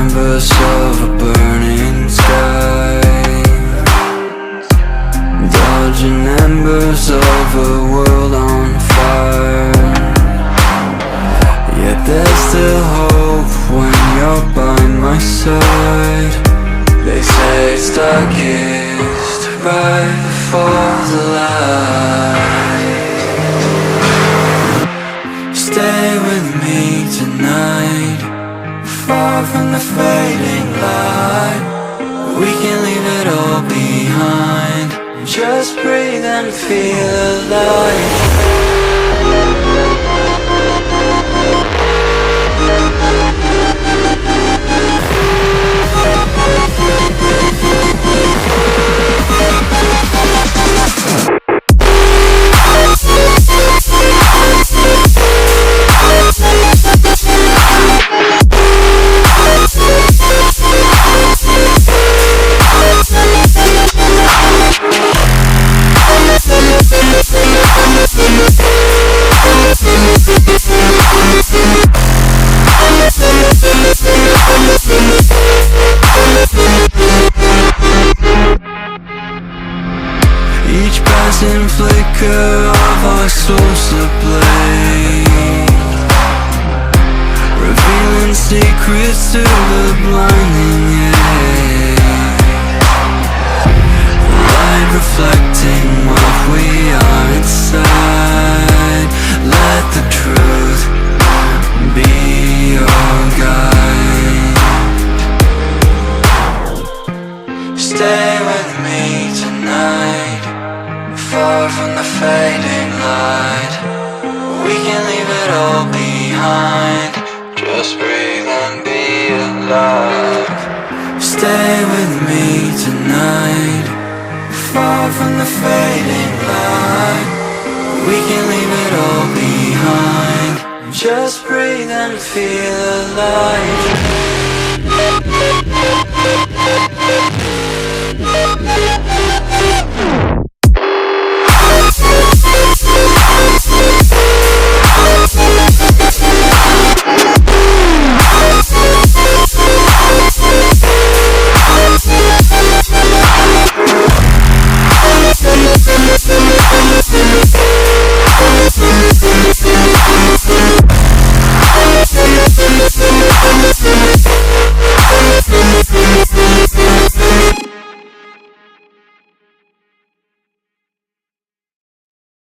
canvas of a burning sky, dodging embers of a world on fire. Yet there's still hope when you're by my side. They say it's darkest right before the light. Stay with me tonight, far from the fading light. We can leave it all behind, just breathe and feel alive. Each passing flicker of our souls ablaze, revealing secrets to the blinding edge. Light reflecting what we are inside. Let the truth be your guide. Stay with me tonight, far from the fading light. We can leave it all behind, just breathe and be alive. Stay with me tonight, far from the fading light. We can leave it all behind, just breathe and feel alive.